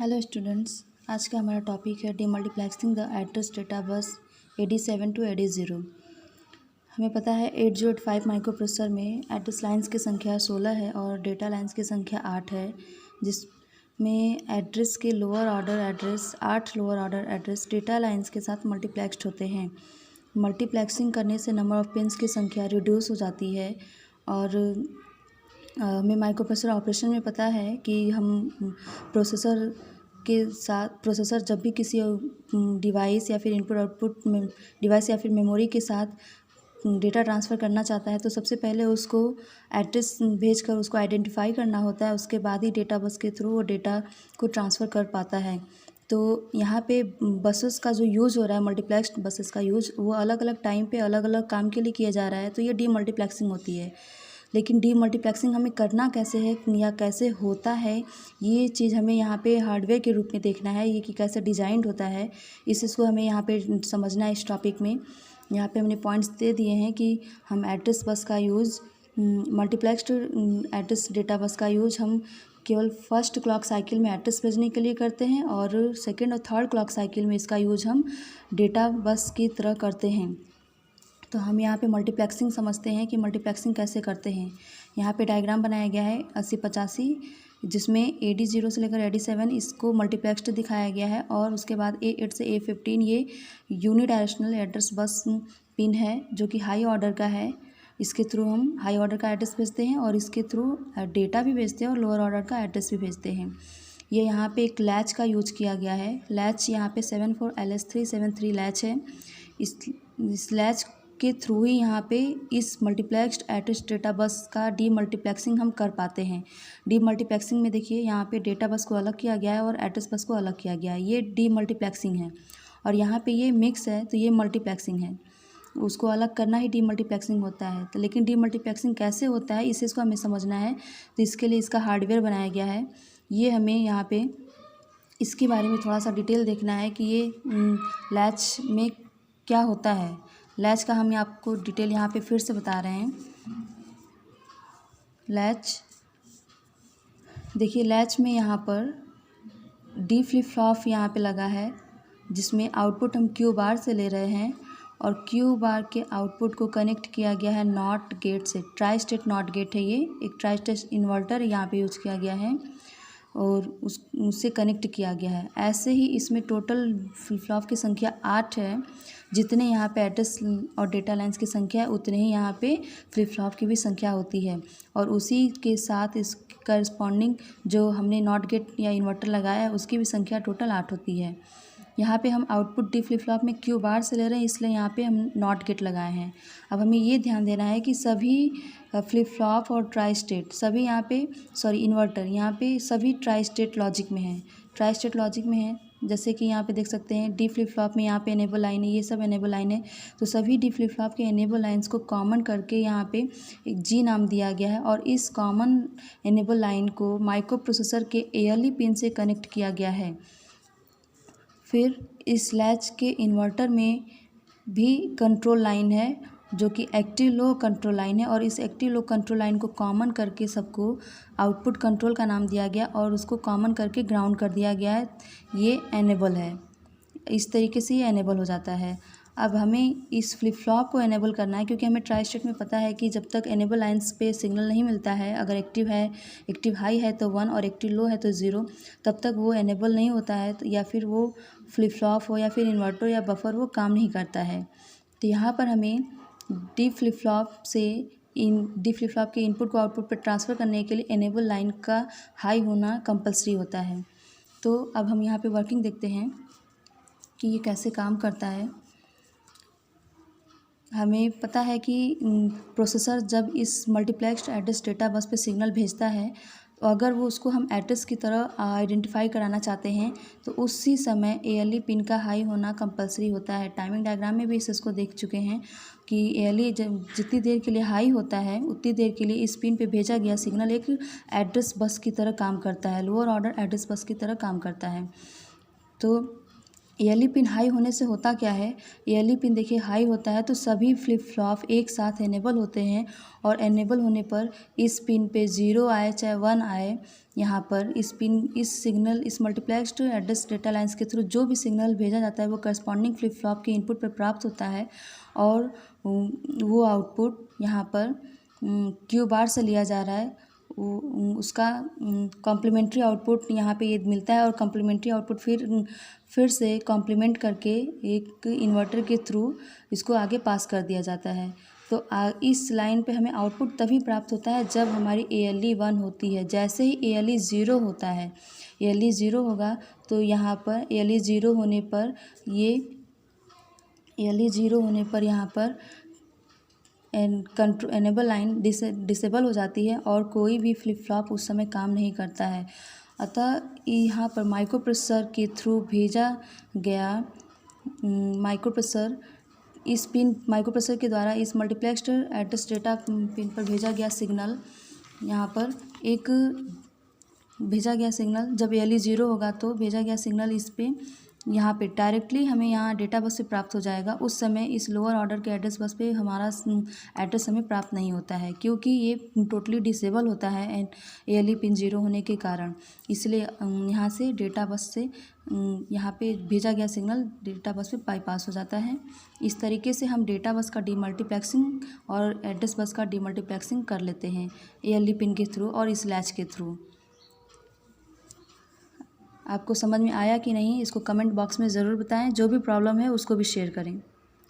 Hello students, आज का हमारा टॉपिक है demultiplexing the address data bus AD7 to AD0। हमें पता है 8085 माइक्रो प्रोसेसर में एड्रेस लाइंस की संख्या 16 है और डेटा लाइंस की संख्या 8 है, जिसमें एड्रेस के lower order address 8 lower order address data lines के साथ मल्टीप्लेक्स्ड होते हैं। मल्टीप्लेक्सिंग करने से नंबर ऑफ़ पिन्स की संख्या रिड्यूस हो जाती है। और हमें माइक्रो प्रोसेसर ऑपरेशन में पता है कि हम प्रोसेसर जब भी किसी डिवाइस या फिर इनपुट आउटपुट में डिवाइस या फिर मेमोरी के साथ डेटा ट्रांसफ़र करना चाहता है तो सबसे पहले उसको एड्रेस भेजकर उसको आइडेंटिफाई करना होता है। उसके बाद ही डेटा बस के थ्रू वो डेटा को ट्रांसफ़र कर पाता है। तो यहाँ पे बसेस का जो यूज़ हो रहा है, मल्टीप्लेक्स्ड बसेस का यूज़, वो अलग अलग टाइम पे अलग अलग काम के लिए किया जा रहा है, तो ये डीमल्टीप्लेक्सिंग होती है। लेकिन डीमल्टीप्लेक्सिंग हमें करना कैसे है या कैसे होता है, ये चीज़ हमें यहाँ पे हार्डवेयर के रूप में देखना है, ये कि कैसे डिज़ाइंड होता है, इस चीज़ को हमें यहाँ पे समझना है। इस टॉपिक में यहाँ पे हमने पॉइंट्स दे दिए हैं कि हम एड्रेस बस का use, multiplexed address data bus का यूज़ हम केवल फर्स्ट क्लॉक साइकिल में एड्रेस भेजने के लिए करते हैं और सेकेंड और थर्ड क्लॉक साइकिल में इसका यूज़ हम डेटा बस की तरह करते हैं। तो हम यहाँ पे मल्टीप्लेक्सिंग समझते हैं कि मल्टीप्लेक्सिंग कैसे करते हैं। यहाँ पे डायग्राम बनाया गया है 8085, जिसमें AD0 से लेकर AD7 इसको मल्टीप्लेक्स्ड दिखाया गया है और उसके बाद A8 से A15 ये यूनिडायरेक्शनल एड्रेस बस पिन है जो कि हाई ऑर्डर का है। इसके थ्रू हम हाई ऑर्डर का एड्रेस भेजते हैं और इसके थ्रू डेटा भी भेजते हैं और लोअर ऑर्डर का एड्रेस भी भेजते हैं। ये यहाँ पे एक लैच का यूज किया गया है। लैच यहाँ पे 74LS373 लैच है। इस लैच के थ्रू ही यहाँ पे इस मल्टीप्लेक्स्ड एड्रेस डेटा बस का डीमल्टीप्लेक्सिंग हम कर पाते हैं। डीमल्टीप्लेक्सिंग में देखिए यहाँ पे डेटा बस को अलग किया गया है और एड्रेस बस को अलग किया गया है, ये डीमल्टीप्लेक्सिंग है। और यहाँ पे ये मिक्स है तो ये मल्टीप्लेक्सिंग है, उसको अलग करना ही डीमल्टीप्लेक्सिंग होता है। तो लेकिन डीमल्टीप्लेक्सिंग कैसे होता है इस चीज़ को हमें समझना है, तो इसके लिए इसका हार्डवेयर बनाया गया है। ये हमें यहाँ पे इसके बारे में थोड़ा सा डिटेल देखना है कि ये लैच में क्या होता है। लैच का हम आपको डिटेल यहाँ पे फिर से बता रहे हैं। लैच देखिए, लैच में यहाँ पर डी फ्लिप फ्लॉप यहाँ पे लगा है, जिसमें आउटपुट हम क्यू बार से ले रहे हैं और क्यू बार के आउटपुट को कनेक्ट किया गया है नॉट गेट से। ट्राई स्टेट नॉट गेट है, ये एक ट्राई स्टेट इन्वर्टर यहाँ पे यूज़ किया गया है और उससे कनेक्ट किया गया है। ऐसे ही इसमें टोटल फ्लिप फ्लॉप की संख्या 8 है। जितने यहाँ पे एड्रेस और डेटा लाइंस की संख्या है उतने ही यहाँ पे फ्लिप फ्लॉप की भी संख्या होती है और उसी के साथ इस करस्पॉन्डिंग जो हमने नॉट गेट या इन्वर्टर लगाया है उसकी भी संख्या टोटल 8 होती है। यहाँ पे हम आउटपुट डी फ्लिप फ्लॉप में क्यू बार से ले रहे हैं, इसलिए यहाँ पे हम नॉट गेट लगाए हैं। अब हमें ये ध्यान देना है कि सभी फ्लिप फ्लॉप और ट्राई स्टेट सभी यहाँ पे इन्वर्टर यहाँ पे सभी ट्राई स्टेट लॉजिक में है। ट्राई स्टेट लॉजिक में है, जैसे कि यहाँ पे देख सकते हैं डी फ्लिप फ्लॉप में यहाँ पे एनेबल लाइन है, ये सब एनेबल लाइन है। तो सभी डी फ्लिप फ्लॉप के एनेबल लाइन्स को कॉमन करके यहाँ पे एक जी नाम दिया गया है और इस कॉमन एनेबल लाइन को माइक्रो प्रोसेसर के ALE पिन से कनेक्ट किया गया है। फिर इस लैच के इन्वर्टर में भी कंट्रोल लाइन है जो कि एक्टिव लो कंट्रोल लाइन है और इस एक्टिव लो कंट्रोल लाइन को कॉमन करके सबको आउटपुट कंट्रोल का नाम दिया गया और उसको कॉमन करके ग्राउंड कर दिया गया है। ये एनेबल है, इस तरीके से ये एनेबल हो जाता है। अब हमें इस फ्लिप फ्लॉप को एनेबल करना है क्योंकि हमें ट्राई स्टेट में पता है कि जब तक एनेबल लाइंस पे सिग्नल नहीं मिलता है, अगर एक्टिव हाई है तो 1 और एक्टिव लो है तो 0, तब तक वो एनेबल नहीं होता है या फिर वो फ्लिप फ्लॉप हो या फिर इन्वर्टर या बफर वो काम नहीं करता है। तो यहाँ पर हमें डी फ्लिप फ्लॉप के इनपुट को आउटपुट पर ट्रांसफ़र करने के लिए एनेबल लाइन का हाई होना कंपल्सरी होता है। तो अब हम यहाँ पे वर्किंग देखते हैं कि ये कैसे काम करता है। हमें पता है कि प्रोसेसर जब इस मल्टीप्लेक्स्ड एड्रेस डेटा बस पे सिग्नल भेजता है तो अगर वो उसको हम एड्रेस की तरह आइडेंटिफाई कराना चाहते हैं तो उसी समय ALE पिन का हाई होना कंपलसरी होता है। टाइमिंग डायग्राम में भी इसको देख चुके हैं कि ALE जितनी देर के लिए हाई होता है उतनी देर के लिए इस पिन पे भेजा गया सिग्नल एक एड्रेस बस की तरह काम करता है, लोअर ऑर्डर एड्रेस बस की तरह काम करता है। तो ALE पिन हाई होने से होता क्या है, ALE पिन देखिए हाई होता है तो सभी फ्लिप फ्लॉप एक साथ एनेबल होते हैं और एनेबल होने पर इस पिन पे 0 आए चाहे 1 आए, यहाँ पर इस सिग्नल इस मल्टीप्लेक्स्ड एड्रेस डेटा लाइन्स के थ्रू जो भी सिग्नल भेजा जाता है वो करस्पॉन्डिंग फ्लिप फ्लॉप के इनपुट पर प्राप्त होता है और वो आउटपुट यहाँ पर क्यू बार से लिया जा रहा है, उसका कॉम्प्लीमेंट्री आउटपुट यहाँ पे ये मिलता है और कॉम्प्लीमेंट्री आउटपुट फिर से कॉम्प्लीमेंट करके एक इन्वर्टर के थ्रू इसको आगे पास कर दिया जाता है। तो इस लाइन पे हमें आउटपुट तभी प्राप्त होता है जब हमारी ALE 1 होती है। जैसे ही ALE 0 होता है, ALE 0 होगा तो यहाँ पर ALE 0 होने पर यहाँ पर एनेबल लाइन डिसेबल हो जाती है और कोई भी फ्लिप फ्लॉप उस समय काम नहीं करता है। अतः यहाँ पर माइक्रोप्रोसेसर के थ्रू भेजा गया माइक्रोप्रोसेसर के द्वारा इस मल्टीप्लेक्स्ड एड्रेस डेटा पिन पर भेजा गया सिग्नल जब ALE 0 होगा तो भेजा गया सिग्नल यहाँ पे डायरेक्टली हमें यहाँ डेटा बस से प्राप्त हो जाएगा। उस समय इस लोअर ऑर्डर के एड्रेस बस पे हमारा एड्रेस हमें प्राप्त नहीं होता है क्योंकि ये टोटली डिसेबल होता है एंड ALE पिन 0 होने के कारण। इसलिए यहाँ से डेटा बस से यहाँ पे भेजा गया सिग्नल डेटा बस पे बाईपास हो जाता है। इस तरीके से हम डेटा बस का डीमल्टीप्लेक्सिंग और एड्रेस बस का डीमल्टीप्लेक्सिंग कर लेते हैं ALE पिन के थ्रू और इस लैच के थ्रू। आपको समझ में आया कि नहीं, इसको कमेंट बॉक्स में ज़रूर बताएं। जो भी प्रॉब्लम है उसको भी शेयर करें।